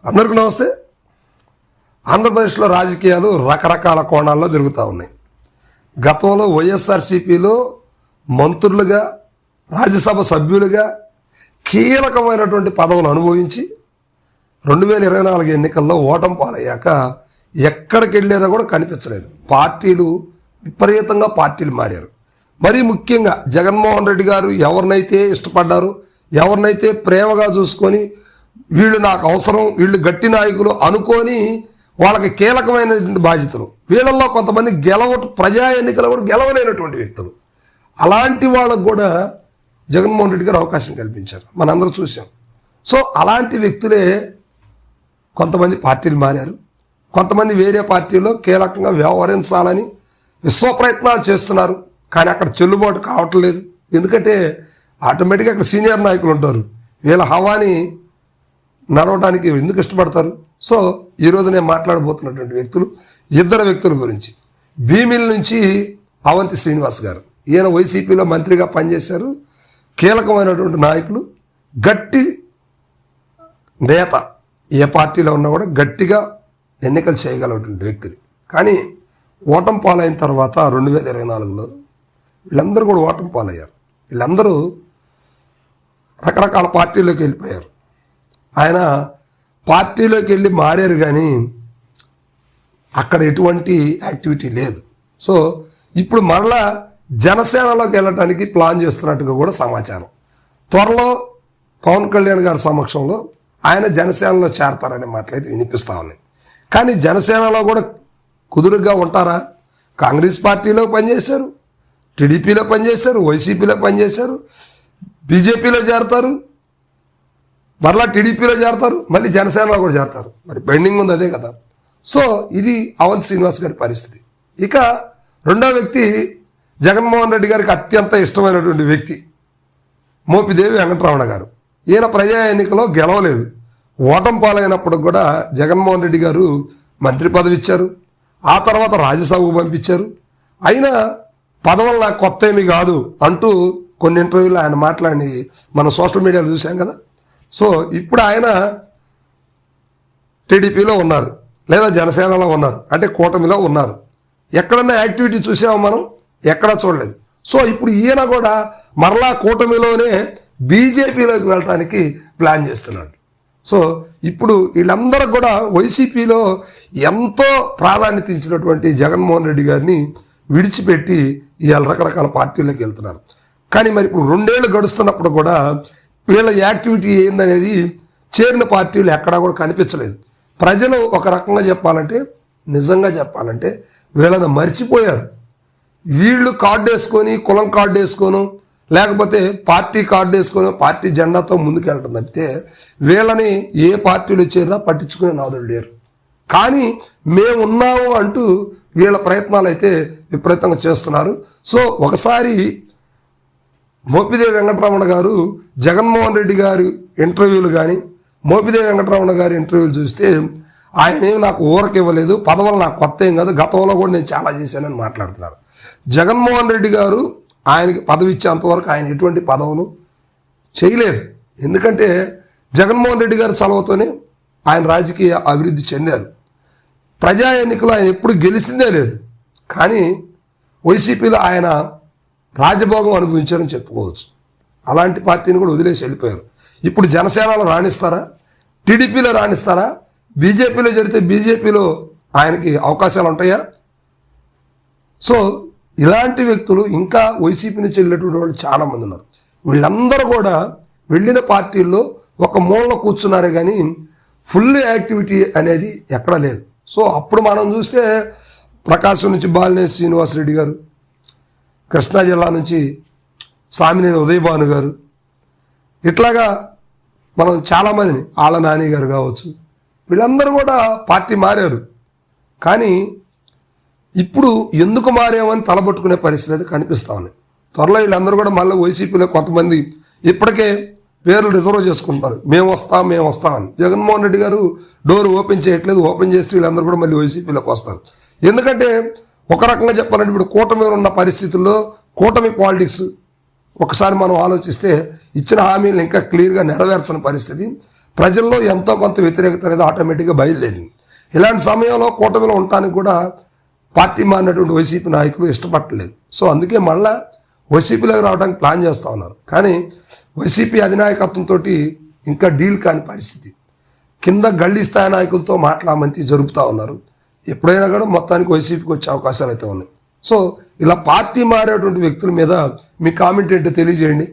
అందరికీ నమస్తే. ఆంధ్రప్రదేశ్లో రాజకీయాలు రకరకాల కోణాల్లో జరుగుతూ ఉన్నాయి. గతంలో వైఎస్ఆర్సీపీలో మంత్రులుగా, రాజ్యసభ సభ్యులుగా కీలకమైనటువంటి పదవులు అనుభవించి 2024 ఎన్నికల్లో ఓటమి పాలయ్యాక ఎక్కడికి వెళ్ళారో కూడా కనిపించలేదు. పార్టీలు విపరీతంగా మారారు. మరీ ముఖ్యంగా జగన్మోహన్ రెడ్డి గారు ఎవరినైతే ఇష్టపడ్డారో, ఎవరినైతే ప్రేమగా చూసుకొని వీళ్ళు నాకు అవసరం, వీళ్ళు గట్టి నాయకులు అనుకొని వాళ్ళకి కీలకమైనటువంటి బాధ్యతలు, వీళ్ళల్లో కొంతమంది ప్రజా ఎన్నికలు కూడా గెలవలేనటువంటి వ్యక్తులు, అలాంటి వాళ్ళకు కూడా జగన్మోహన్ రెడ్డి గారు అవకాశం కల్పించారు. మనందరూ చూసాం. సో అలాంటి వ్యక్తులే కొంతమంది పార్టీలు మారారు. కొంతమంది వేరే పార్టీలో కీలకంగా వ్యవహరించాలని విశ్వప్రయత్నాలు చేస్తున్నారు. కానీ అక్కడ చెల్లుబాటు కావటం లేదు. ఎందుకంటే ఆటోమేటిక్గా అక్కడ సీనియర్ నాయకులు ఉంటారు. వీళ్ళ హవాని నడవడానికి ఎందుకు ఇష్టపడతారు? సో ఈరోజు నేను మాట్లాడబోతున్నటువంటి ఇద్దరు వ్యక్తుల గురించి. భీమిల్ నుంచి అవంతి శ్రీనివాస్ గారు, ఈయన వైసీపీలో మంత్రిగా పనిచేశారు. కీలకమైనటువంటి నాయకులు, గట్టి నేత, ఏ పార్టీలో ఉన్నా కూడా గట్టిగా ఎన్నికలు చేయగలటువంటి వ్యక్తిని. కానీ ఓటమి పాలైన తర్వాత 2024లో వీళ్ళందరూ కూడా ఓటమి పాలయ్యారు. వీళ్ళందరూ రకరకాల పార్టీలోకి వెళ్ళిపోయారు. ఆయన పార్టీలోకి వెళ్ళి మారారు కానీ అక్కడ ఎటువంటి యాక్టివిటీ లేదు. సో ఇప్పుడు మరలా జనసేనలోకి వెళ్ళటానికి ప్లాన్ చేస్తున్నట్టుగా కూడా సమాచారం. త్వరలో పవన్ కళ్యాణ్ గారి సమక్షంలో ఆయన జనసేనలో చేరతారనే మాటలైతే వినిపిస్తూ ఉన్నాయి. కానీ జనసేనలో కూడా కుదురుగా ఉంటారా? కాంగ్రెస్ పార్టీలో పనిచేశారు, టీడీపీలో పనిచేశారు, వైసీపీలో పనిచేశారు, బీజేపీలో చేరతారు, మరలా టీడీపీలో చేరతారు, మళ్ళీ జనసేనలో కూడా చేరతారు. మరి పెండింగ్ ఉంది అదే కదా. సో ఇది అవంతి శ్రీనివాస్ గారి పరిస్థితి. ఇక రెండో వ్యక్తి జగన్మోహన్ రెడ్డి గారికి అత్యంత ఇష్టమైనటువంటి వ్యక్తి మోపిదేవి వెంకటరమణ గారు. ఈయన ప్రజా ఎన్నికలో గెలవలేదు. ఓటమి పాలైనప్పుడు కూడా జగన్మోహన్ రెడ్డి గారు మంత్రి పదవి ఇచ్చారు. ఆ తర్వాత రాజ్యసభకు పంపించారు. అయినా పదవులు నాకు కొత్త ఏమీ కాదు అంటూ కొన్ని ఇంటర్వ్యూలు ఆయన మాట్లాడి మనం సోషల్ మీడియాలో చూసాం కదా. సో ఇప్పుడు ఆయన టీడీపీలో ఉన్నారు, లేదా జనసేనలో ఉన్నారు, అంటే కూటమిలో ఉన్నారు. ఎక్కడన్నా యాక్టివిటీ చూసామో మనం? ఎక్కడా చూడలేదు. సో ఇప్పుడు ఈయన కూడా మరలా కూటమిలోనే బీజేపీలోకి వెళ్ళటానికి ప్లాన్ చేస్తున్నాడు. సో ఇప్పుడు వీళ్ళందరూ కూడా వైసీపీలో ఎంతో ప్రాధాన్యత ఇచ్చినటువంటి జగన్మోహన్ రెడ్డి గారిని విడిచిపెట్టి ఇవాళ రకరకాల పార్టీల్లోకి వెళ్తున్నారు. కానీ మరి ఇప్పుడు 2 ఏళ్ళు గడుస్తున్నప్పుడు కూడా వీళ్ళ యాక్టివిటీ ఏందనేది చేరిన పార్టీలు ఎక్కడా కూడా కనిపించలేదు. ప్రజలు ఒక రకంగా చెప్పాలంటే, నిజంగా చెప్పాలంటే వీళ్ళని మర్చిపోయారు. వీళ్ళు కార్డు వేసుకొని, కులం కార్డు వేసుకోను, లేకపోతే పార్టీ కార్డు వేసుకొని పార్టీ జెండాతో ముందుకెళ్ళటం తప్పితే వీళ్ళని ఏ పార్టీలు చేరినా పట్టించుకునే నాదులు లేరు. కానీ మేము ఉన్నాము అంటూ వీళ్ళ ప్రయత్నాలు అయితే విపరీతంగా చేస్తున్నారు. సో ఒకసారి మోపిదేవి వెంకటరమణ గారు జగన్మోహన్ రెడ్డి గారి ఇంటర్వ్యూలు కానీ, మోపిదేవి వెంకటరమణ గారి ఇంటర్వ్యూలు చూస్తే ఆయన ఏమి నాకు ఊరకి ఇవ్వలేదు, పదవులు నాకు కొత్త ఏం కాదు, గతంలో కూడా నేను చాలా చేశానని మాట్లాడుతున్నారు. జగన్మోహన్ రెడ్డి గారు ఆయనకి పదవి ఇచ్చేంతవరకు ఆయన ఎటువంటి పదవులు చేయలేదు. ఎందుకంటే జగన్మోహన్ రెడ్డి గారి చలవతోనే ఆయన రాజకీయ అభివృద్ధి చెందారు. ప్రజా ఎన్నికలు ఆయన ఎప్పుడు గెలిచిందే లేదు. కానీ వైసీపీలో ఆయన రాజభోగం అనుభవించారని చెప్పుకోవచ్చు. అలాంటి పార్టీని కూడా వదిలేసి వెళ్ళిపోయారు. ఇప్పుడు జనసేనలో రాణిస్తారా? టీడీపీలో రాణిస్తారా? బీజేపీలో జరిగితే బీజేపీలో ఆయనకి అవకాశాలు ఉంటాయా? సో ఇలాంటి వ్యక్తులు ఇంకా వైసీపీ నుంచి వెళ్ళేటువంటి వాళ్ళు చాలామంది ఉన్నారు. వీళ్ళందరూ కూడా వెళ్ళిన పార్టీల్లో ఒక మూలలో కూర్చున్నారే కానీ ఫుల్ యాక్టివిటీ అనేది ఎక్కడా లేదు. సో అప్పుడు మనం చూస్తే ప్రకాశం నుంచి బాలినేని శ్రీనివాసరెడ్డి గారు, కృష్ణా జిల్లా నుంచి సామినేని ఉదయభాను గారు, ఇట్లాగా మనం చాలామందిని, ఆళ్ళ నాని గారు కావచ్చు, వీళ్ళందరూ కూడా పార్టీ మారారు. కానీ ఇప్పుడు ఎందుకు మారేమని తలబట్టుకునే పరిస్థితి కనిపిస్తూ ఉన్నాయి. త్వరలో వీళ్ళందరూ కూడా మళ్ళీ వైసీపీలో కొంతమంది ఇప్పటికే పేర్లు రిజర్వ్ చేసుకుంటారు, మేము వస్తామని. జగన్మోహన్ రెడ్డి గారు డోర్ ఓపెన్ చేయట్లేదు. ఓపెన్ చేస్తే వీళ్ళందరూ కూడా మళ్ళీ వైసీపీలోకి వస్తారు. ఎందుకంటే ఒక రకంగా చెప్పాలంటే ఇప్పుడు కూటమి ఉన్న పరిస్థితుల్లో కూటమి పాలిటిక్స్ ఒకసారి మనం ఆలోచిస్తే ఇచ్చిన హామీలను ఇంకా క్లియర్గా నెరవేర్చని పరిస్థితి. ప్రజల్లో ఎంతో కొంత వ్యతిరేకత అనేది ఆటోమేటిక్గా బయలుదేరింది. ఇలాంటి సమయంలో కూటమిలో ఉండటానికి కూడా పార్టీ మారినటువంటి వైసీపీ నాయకులు ఇష్టపడలేదు. సో అందుకే మళ్ళా వైసీపీలోకి రావడానికి ప్లాన్ చేస్తూ ఉన్నారు. కానీ వైసీపీ అధినాయకత్వంతో ఇంకా డీల్ కాని పరిస్థితి. కింద గల్లీ స్థాయి నాయకులతో మాట్లాడమంతి జరుపుతూ ఉన్నారు. ఎప్పుడైనా కూడా మొత్తానికి వైసీపీకి వచ్చే అవకాశాలు అయితే ఉన్నాయి. సో ఇలా పార్టీ మారేటువంటి వ్యక్తుల మీద మీ కామెంట్ ఏంటో తెలియజేయండి.